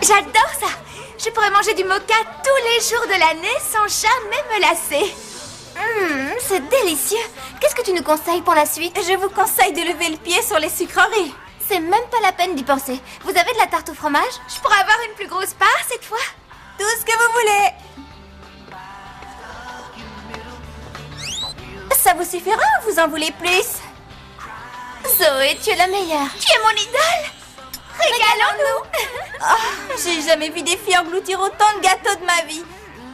J'adore ça. Je pourrais manger du mocha tous les jours de l'année sans jamais me lasser. C'est délicieux. Qu'est-ce que tu nous conseilles pour la suite? Je vous conseille de lever le pied sur les sucreries. C'est même pas la peine d'y penser. Vous avez de la tarte au fromage? Je pourrais avoir une plus grosse part cette fois. Tout ce que vous voulez. Ça vous suffira ou vous en voulez plus? Zoé, tu es la meilleure. Tu es mon idole. Régalons-nous. Oh, j'ai jamais vu des filles engloutir autant de gâteaux de ma vie.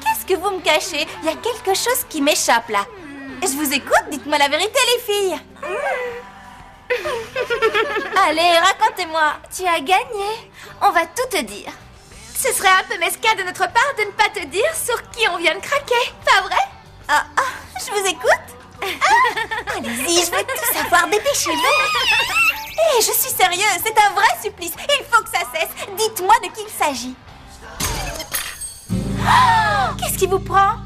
Qu'est-ce que vous me cachez? Il y a quelque chose qui m'échappe là. Je vous écoute, dites-moi la vérité les filles. Allez, racontez-moi. Tu as gagné. On va tout te dire. Ce serait un peu mesquin de notre part de ne pas te dire sur qui on vient de craquer, pas vrai? Je vous écoute. Allez-y, je veux tout savoir, dépêchez-vous. Je suis sérieuse, c'est un vrai supplice. Il faut que ça cesse. Dites-moi de qui il s'agit. Qu'est-ce qui vous prend?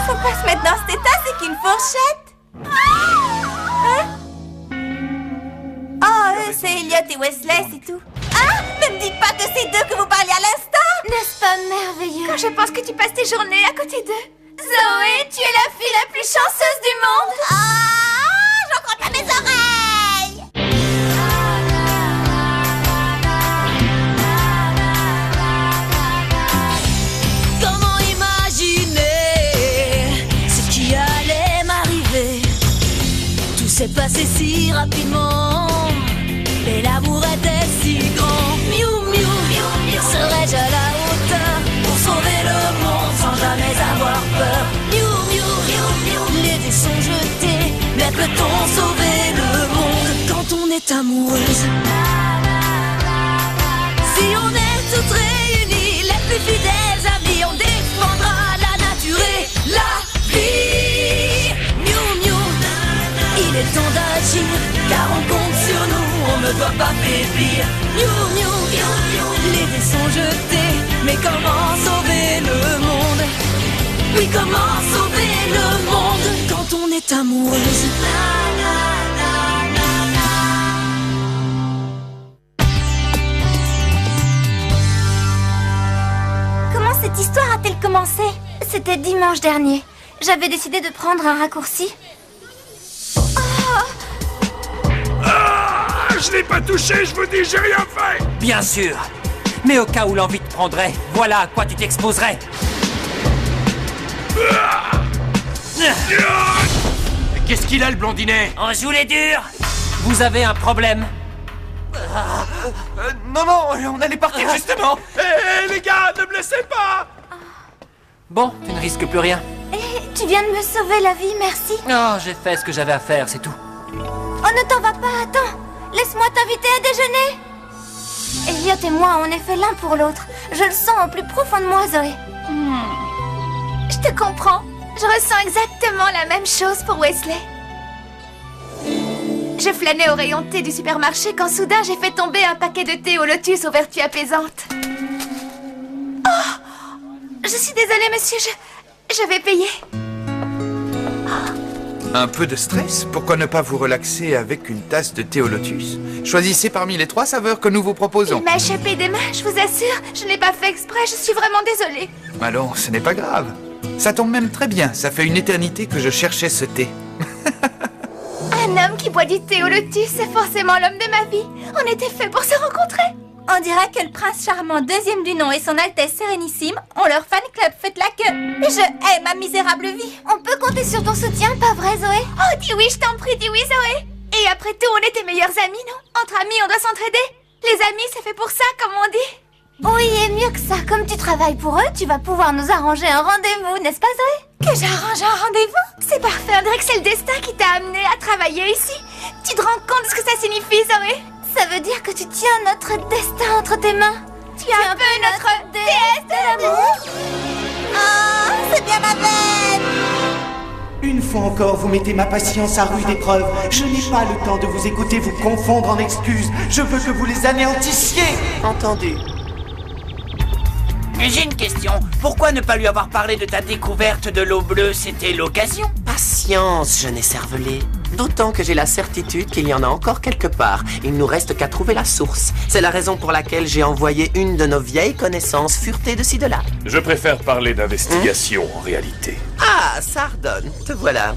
Faut pas se mettre dans cet état, c'est qu'une fourchette. C'est Elliot et Wesley, c'est tout. Ne me dites pas que c'est d'eux que vous parliez à l'instant. N'est-ce pas merveilleux? Quand je pense que tu passes tes journées à côté d'eux. Zoé, tu es la fille la plus chanceuse du monde. J'en crois pas mes oreilles. Comment imaginer ce qui allait m'arriver? Tout s'est passé si rapidement, mais l'amour était si grand. Miou, miou, serais-je à la hauteur pour sauver le monde sans jamais avoir peur? Miou, miou, les dés sont jetés, mais peut-on sauver le monde quand on est amoureuse? Si on est toutes réunies, les plus fidèles amis, on défendra la nature et la vie. Miou, miou, il est temps d'agir, car on compte sur nous, on ne doit pas faiblir. Miou, miou, les dés sont jetés, mais comment sauver le monde? Oui, comment sauver le monde quand on est amoureuse? Comment cette histoire a-t-elle commencé? C'était dimanche dernier. J'avais décidé de prendre un raccourci. Je l'ai pas touché, je vous dis, j'ai rien fait. Bien sûr. Mais au cas où l'envie te prendrait, voilà à quoi tu t'exposerais. Qu'est-ce qu'il a, le blondinet? On joue les durs. Vous avez un problème? Non, on allait partir justement. Hé, les gars, ne me laissez pas. Bon, tu ne risques plus rien. Tu viens de me sauver la vie, merci. Oh, j'ai fait ce que j'avais à faire, c'est tout. Oh, ne t'en va pas, attends. Laisse-moi t'inviter à déjeuner. Elliot et moi, on est fait l'un pour l'autre. Je le sens au plus profond de moi, Zoé. Je te comprends. Je ressens exactement la même chose pour Wesley. Je flânais au rayon thé du supermarché quand soudain j'ai fait tomber un paquet de thé au lotus aux vertus apaisantes. Oh! Je suis désolée, monsieur, je vais payer. Un peu de stress? Pourquoi ne pas vous relaxer avec une tasse de thé au lotus? Choisissez parmi les 3 saveurs que nous vous proposons. Il m'a échappé des mains, je vous assure. Je n'ai pas fait exprès, je suis vraiment désolée. Allons, ce n'est pas grave. Ça tombe même très bien, ça fait une éternité que je cherchais ce thé. Un homme qui boit du thé au lotus, c'est forcément l'homme de ma vie. On était fait pour se rencontrer. On dirait que le prince charmant deuxième du nom et son Altesse Sérénissime ont leur fan club. Faites la queue. Je hais ma misérable vie. On peut compter sur ton soutien, pas vrai, Zoé? Oh, dis oui, je t'en prie, dis oui, Zoé. Et après tout, on était meilleurs amis, non? Entre amis, on doit s'entraider. Les amis, c'est fait pour ça, comme on dit. Oui, et mieux que ça, comme tu travailles pour eux, tu vas pouvoir nous arranger un rendez-vous, n'est-ce pas, Zoé? Que j'arrange un rendez-vous? C'est parfait, on dirait que c'est le destin qui t'a amené à travailler ici. Tu te rends compte de ce que ça signifie, Zoé? Ça veut dire que tu tiens notre destin entre tes mains. Tu es un peu notre déesse de l'amour. Oh, c'est bien ma peine. Une fois encore, vous mettez ma patience à rude épreuve. Je n'ai pas le temps de vous écouter vous confondre en excuses. Je veux que vous les anéantissiez. Entendu. J'ai une question. Pourquoi ne pas lui avoir parlé de ta découverte de l'eau bleue? C'était l'occasion. Patience, jeune écervelé. D'autant que j'ai la certitude qu'il y en a encore quelque part. Il nous reste qu'à trouver la source. C'est la raison pour laquelle j'ai envoyé une de nos vieilles connaissances furetées de ci de là. Je préfère parler d'investigation en réalité. Ah, Sardone, te voilà.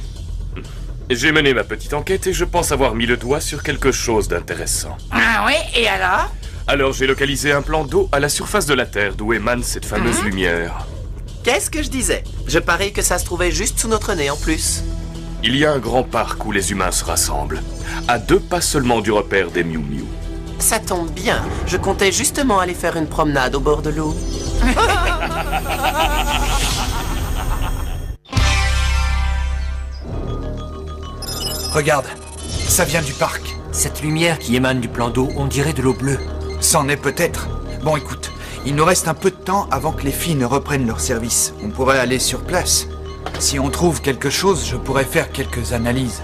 J'ai mené ma petite enquête et je pense avoir mis le doigt sur quelque chose d'intéressant. Ah oui, et alors? Alors j'ai localisé un plan d'eau à la surface de la Terre d'où émane cette fameuse lumière. Qu'est-ce que je disais? Je parie que ça se trouvait juste sous notre nez en plus. Il y a un grand parc où les humains se rassemblent, à 2 pas seulement du repère des Miu Miu. Ça tombe bien, je comptais justement aller faire une promenade au bord de l'eau. Regarde, ça vient du parc. Cette lumière qui émane du plan d'eau, on dirait de l'eau bleue. C'en est peut-être. Bon, écoute, il nous reste un peu de temps avant que les filles ne reprennent leur service. On pourrait aller sur place. Si on trouve quelque chose, je pourrais faire quelques analyses.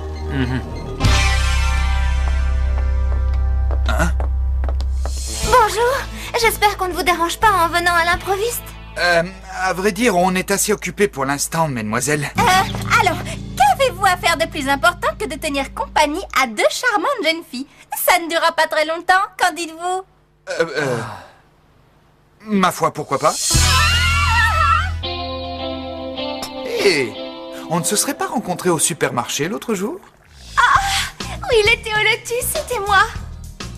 Hein? Bonjour, j'espère qu'on ne vous dérange pas en venant à l'improviste. À vrai dire, on est assez occupés pour l'instant, mesdemoiselles. Alors, qu'avez-vous à faire de plus important que de tenir compagnie à 2 charmantes jeunes filles? Ça ne durera pas très longtemps, qu'en dites-vous? Ma foi, pourquoi pas? Hé, on ne se serait pas rencontrés au supermarché l'autre jour? Oui, le thé au lotus, c'était moi.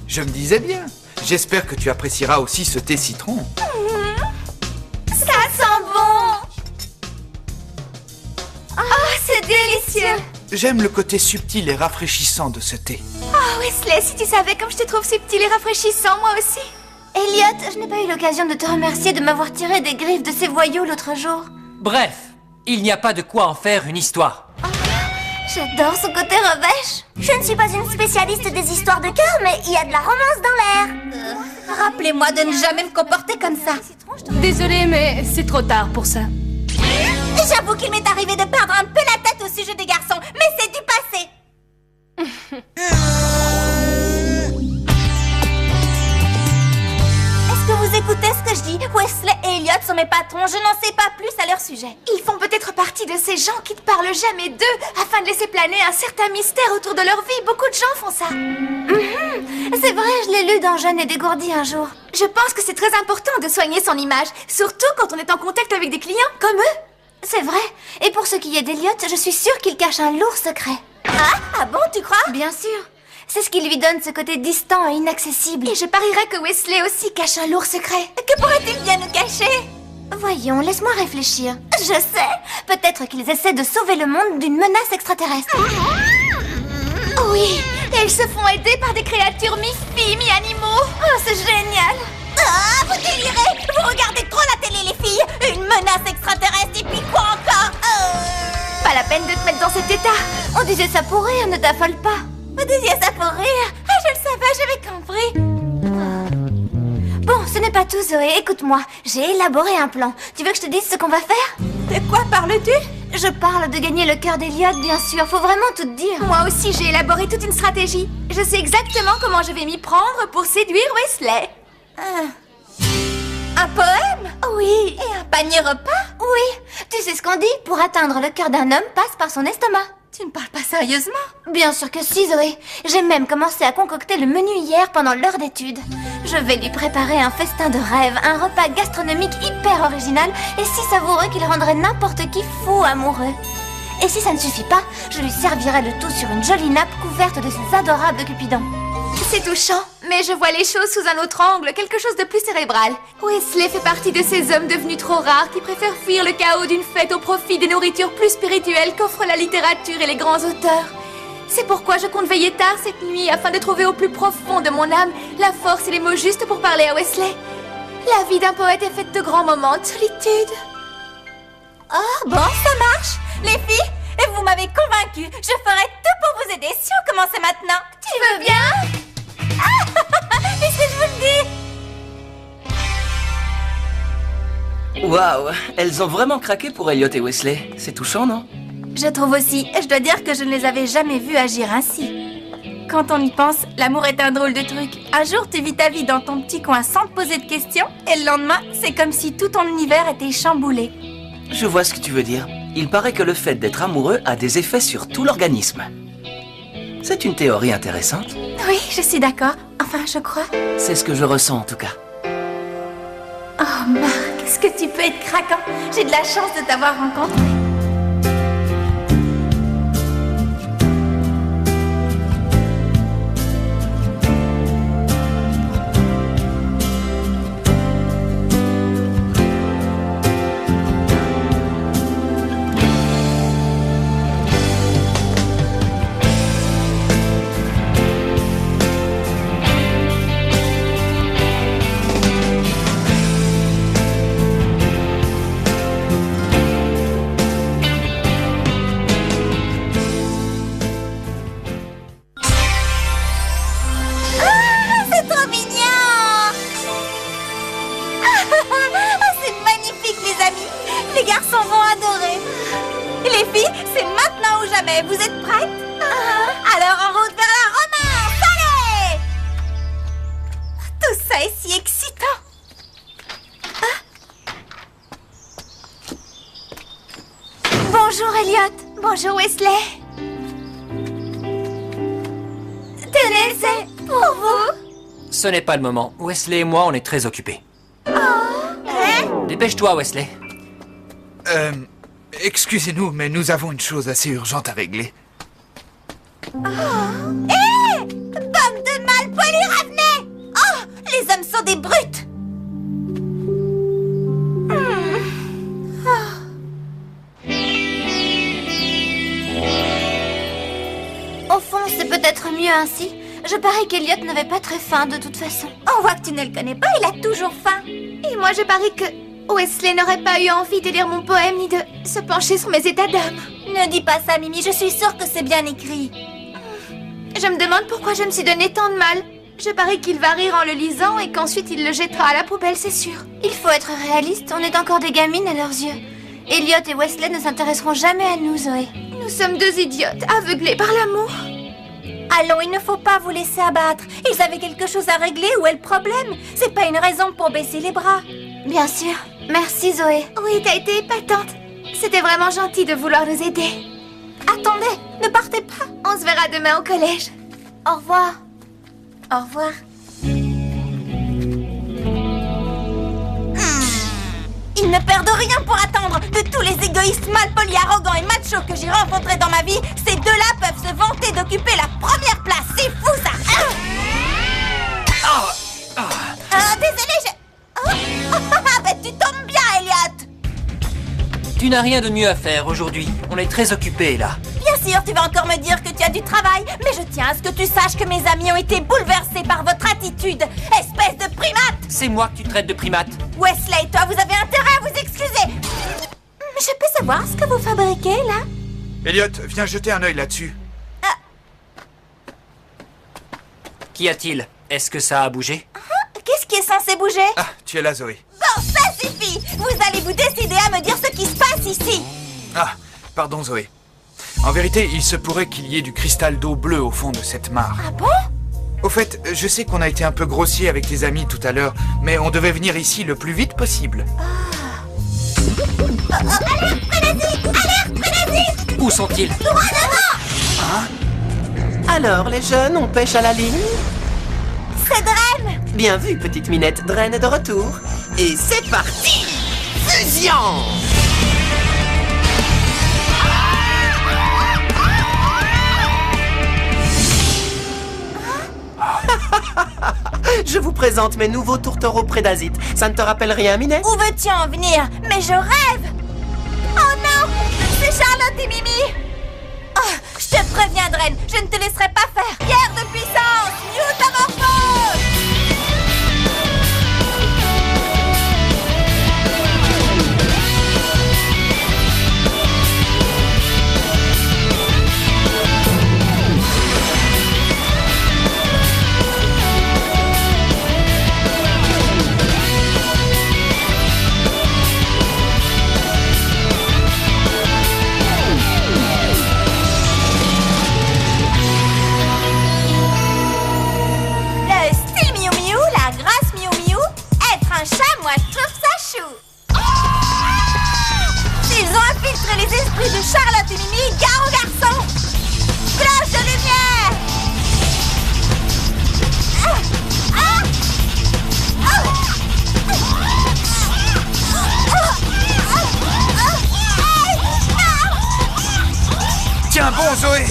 Je me disais bien. J'espère que tu apprécieras aussi ce thé citron. Ça sent bon. Oh, c'est délicieux. J'aime le côté subtil et rafraîchissant de ce thé. Oh, Wesley, si tu savais comme je te trouve subtil et rafraîchissant, moi aussi. Elliot, je n'ai pas eu l'occasion de te remercier de m'avoir tiré des griffes de ces voyous l'autre jour. Bref, il n'y a pas de quoi en faire une histoire. J'adore son côté revêche. Je ne suis pas une spécialiste des histoires de cœur, mais il y a de la romance dans l'air. Rappelez-moi de ne jamais me comporter comme ça. Désolée, mais c'est trop tard pour ça. J'avoue qu'il m'est arrivé de perdre un peu la tête au sujet des garçons, mais c'est du passé. Est-ce que vous écoutez ce que je dis? Wesley et Elliot sont mes patrons, je n'en sais pas plus à leur sujet. Ils font peut-être partie de ces gens qui ne parlent jamais d'eux afin de laisser planer un certain mystère autour de leur vie. Beaucoup de gens font ça. C'est vrai, je l'ai lu dans Jeune et dégourdi un jour. Je pense que c'est très important de soigner son image, surtout quand on est en contact avec des clients comme eux. C'est vrai. Et pour ce qui est d'Elliot, je suis sûre qu'il cache un lourd secret. Ah bon, tu crois? Bien sûr. C'est ce qui lui donne ce côté distant et inaccessible. Et je parierais que Wesley aussi cache un lourd secret. Que pourrait-il bien nous cacher? Voyons, laisse-moi réfléchir. Je sais. Peut-être qu'ils essaient de sauver le monde d'une menace extraterrestre. Oui, et ils se font aider par des créatures mi-filles, mi-animaux. Oh, c'est génial. Ah, vous délirez. Vous regardez trop la télé, les filles. Une menace extraterrestre et puis quoi encore? Pas la peine de te mettre dans cet état. On disait ça pour rire, ne t'affole pas. Vous disiez ça pour rire? Ah, je le savais, j'avais compris. Bon, ce n'est pas tout, Zoé. Écoute-moi, j'ai élaboré un plan. Tu veux que je te dise ce qu'on va faire? De quoi parles-tu? Je parle de gagner le cœur d'Elliot, bien sûr. Faut vraiment tout te dire. Moi aussi, j'ai élaboré toute une stratégie. Je sais exactement comment je vais m'y prendre pour séduire Wesley. Un poème? Oui. Et un panier repas? Oui. Tu sais ce qu'on dit? Pour atteindre le cœur d'un homme, passe par son estomac. Tu ne parles pas sérieusement? Bien sûr que si, Zoé. J'ai même commencé à concocter le menu hier pendant l'heure d'étude. Je vais lui préparer un festin de rêve, un repas gastronomique hyper original et si savoureux qu'il rendrait n'importe qui fou amoureux. Et si ça ne suffit pas, je lui servirai le tout sur une jolie nappe couverte de ces adorables cupidons. C'est touchant, mais je vois les choses sous un autre angle, quelque chose de plus cérébral. Wesley fait partie de ces hommes devenus trop rares qui préfèrent fuir le chaos d'une fête au profit des nourritures plus spirituelles qu'offrent la littérature et les grands auteurs. C'est pourquoi je compte veiller tard cette nuit afin de trouver au plus profond de mon âme la force et les mots justes pour parler à Wesley. La vie d'un poète est faite de grands moments de solitude. Oh, bon, ça marche. Les filles, vous m'avez convaincue. Je ferai tout pour vous aider si on commençait maintenant. Tu veux bien? Puisque je vous le dis. Waouh, elles ont vraiment craqué pour Elliot et Wesley. C'est touchant, non? Je trouve aussi. Je dois dire que je ne les avais jamais vus agir ainsi. Quand on y pense, l'amour est un drôle de truc. Un jour, tu vis ta vie dans ton petit coin sans te poser de questions, et le lendemain, c'est comme si tout ton univers était chamboulé. Je vois ce que tu veux dire. Il paraît que le fait d'être amoureux a des effets sur tout l'organisme. C'est une théorie intéressante. Oui, je suis d'accord. Enfin, je crois. C'est ce que je ressens en tout cas. Oh, Marc, est-ce que tu peux être craquant? J'ai de la chance de t'avoir rencontré. Vous êtes prêtes? Alors en route vers la romance, allez! Tout ça est si excitant. Bonjour Elliot. Bonjour Wesley. Tenez, c'est pour vous. Ce n'est pas le moment. Wesley et moi, on est très occupés. Dépêche-toi, Wesley. Excusez-nous, mais nous avons une chose assez urgente à régler. Hé! Bande de malpolis, revenez! Oh! Les hommes sont des brutes! Au fond, c'est peut-être mieux ainsi. Je parie qu'Elliot n'avait pas très faim de toute façon. On voit que tu ne le connais pas, il a toujours faim. Et moi, je parie que Wesley n'aurait pas eu envie de lire mon poème ni de se pencher sur mes états d'âme. Ne dis pas ça, Mimi, je suis sûre que c'est bien écrit. Je me demande pourquoi je me suis donné tant de mal. Je parie qu'il va rire en le lisant et qu'ensuite il le jettera à la poubelle, c'est sûr. Il faut être réaliste, on est encore des gamines à leurs yeux. Elliot et Wesley ne s'intéresseront jamais à nous, Zoé. Nous sommes deux idiotes, aveuglés par l'amour. Allons, il ne faut pas vous laisser abattre. Ils avaient quelque chose à régler, où est le problème? C'est pas une raison pour baisser les bras. Bien sûr. Merci, Zoé. Oui, t'as été épatante. C'était vraiment gentil de vouloir nous aider. Attendez, ne partez pas. On se verra demain au collège. Au revoir. Au revoir. Ils ne perdent rien pour attendre. De tous les égoïstes malpolis, arrogants et machos que j'ai rencontrés dans ma vie, ces deux-là peuvent se vanter d'occuper la première place. C'est fou, ça. Désolé, bah, tu tombes bien, Elliot. Tu n'as rien de mieux à faire aujourd'hui. On est très occupés, là. Bien sûr, tu vas encore me dire que tu as du travail, mais je tiens à ce que tu saches que mes amis ont été bouleversés par votre attitude. Espèce de primate! C'est moi que tu traites de primate. Wesley et toi, vous avez intérêt à vous excuser. Je peux savoir ce que vous fabriquez, là? Elliot, viens jeter un œil là-dessus. Qu'y a-t-il? Est-ce que ça a bougé? Qu'est-ce qui est censé bouger? Ah, tu es là, Zoé. Bon, ça suffit! Vous allez vous décider à me dire ce qui se passe ici. Ah, pardon, Zoé. En vérité, il se pourrait qu'il y ait du cristal d'eau bleue au fond de cette mare. Ah bon? Au fait, je sais qu'on a été un peu grossier avec tes amis tout à l'heure, mais on devait venir ici le plus vite possible. Alerte, prédési! Alerte, prédési! Où sont-ils? Droit devant! Alors, les jeunes, on pêche à la ligne? C'est Dren! Bien vu, petite minette. Dren est de retour. Et c'est parti! Fusion! Je vous présente mes nouveaux tourtereaux prédasites. Ça ne te rappelle rien, Minet? Où veux-tu en venir? Mais je rêve! Oh non! C'est Charlotte et Mimi! Oh, je te préviens, Dren, je ne te laisserai pas faire! Guerre de puissance! Mutamorphose! Zoé!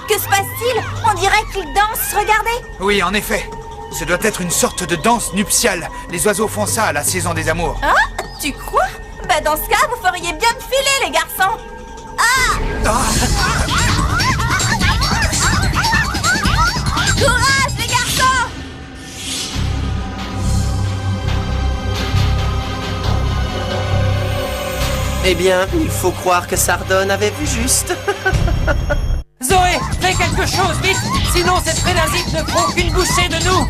Que se passe-t-il? On dirait qu'ils dansent, regardez! Oui, en effet. Ce doit être une sorte de danse nuptiale. Les oiseaux font ça à la saison des amours. Ah, tu crois? Bah dans ce cas, vous feriez bien de filer, les garçons! Courage, les garçons! Eh bien, il faut croire que Sardone avait vu juste. Zoé, fais quelque chose, vite! Sinon, cette prénasite ne prend qu'une bouchée de nous!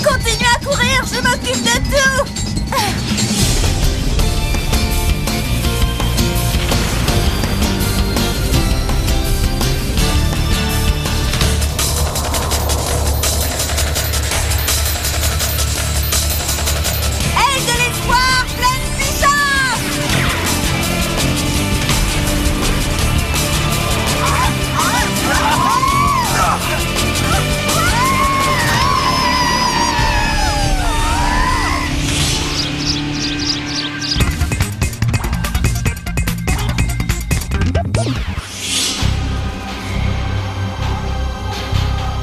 Continuez à courir, je m'occupe de tout! Aile de l'espoir, pleine puissance!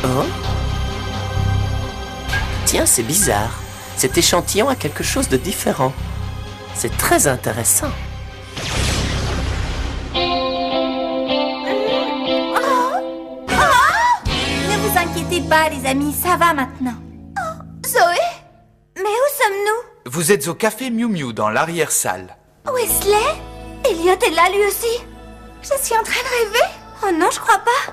Oh. Tiens, c'est bizarre. Cet échantillon a quelque chose de différent. C'est très intéressant. Ne vous inquiétez pas, les amis, ça va maintenant. Zoé? Mais où sommes-nous? Vous êtes au café Miu Miu dans l'arrière-salle. Wesley? Elliot est là lui aussi? Je suis en train de rêver? Oh non, je crois pas.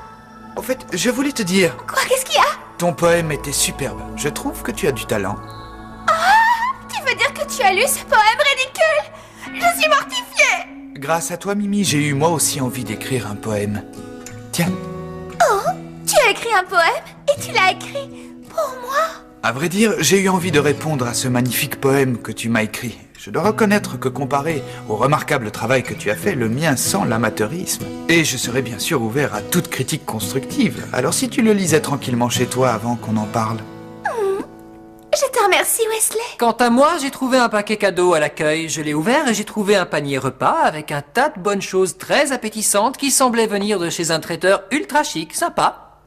En fait, je voulais te dire, Quoi, qu'est-ce qu'il y a? ton poème était superbe. Je trouve que tu as du talent. Tu veux dire que tu as lu ce poème ridicule? Je suis mortifiée! Grâce à toi, Mimi, j'ai eu moi aussi envie d'écrire un poème. Tiens, Tu as écrit un poème? Et tu l'as écrit pour moi? à vrai dire, j'ai eu envie de répondre à ce magnifique poème que tu m'as écrit. Je dois reconnaître que comparé au remarquable travail que tu as fait, le mien sent l'amateurisme. Et je serais bien sûr ouvert à toute critique constructive. Alors si tu le lisais tranquillement chez toi avant qu'on en parle. Je te remercie, Wesley. Quant à moi, j'ai trouvé un paquet cadeau à l'accueil. Je l'ai ouvert et j'ai trouvé un panier repas avec un tas de bonnes choses très appétissantes qui semblaient venir de chez un traiteur ultra chic, sympa.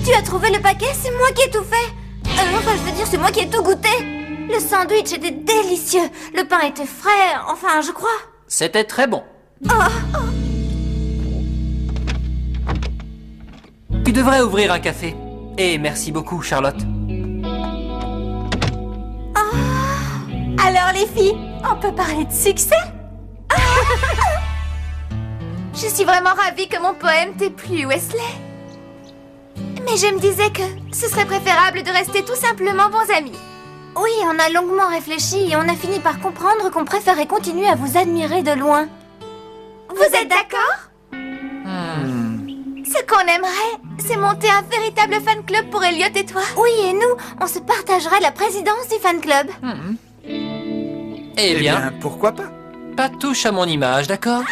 Tu as trouvé le paquet? C'est moi qui ai tout fait. Enfin, je veux dire, c'est moi qui ai tout goûté. Le sandwich était délicieux. Le pain était frais, enfin, je crois. C'était très bon. Tu devrais ouvrir un café. Et merci beaucoup, Charlotte. Alors, les filles, on peut parler de succès? Je suis vraiment ravie que mon poème t'ait plu, Wesley. Mais je me disais que ce serait préférable de rester tout simplement bons amis. Oui, on a longuement réfléchi et on a fini par comprendre qu'on préférait continuer à vous admirer de loin. Vous êtes d'accord? Ce qu'on aimerait, c'est monter un véritable fan club pour Elliot et toi. Oui, et nous, on se partagerait la présidence du fan club. Eh bien, pourquoi pas? pas touche à mon image, d'accord?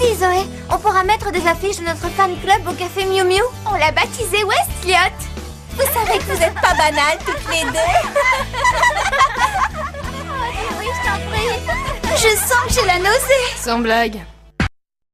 Dis Zoé, on pourra mettre des affiches de notre fan club au café Miu Miu? On l'a baptisé Westliot. Vous savez que vous êtes pas banales toutes les deux. Oui, je t'en prie. Je sens que j'ai la nausée. Sans blague.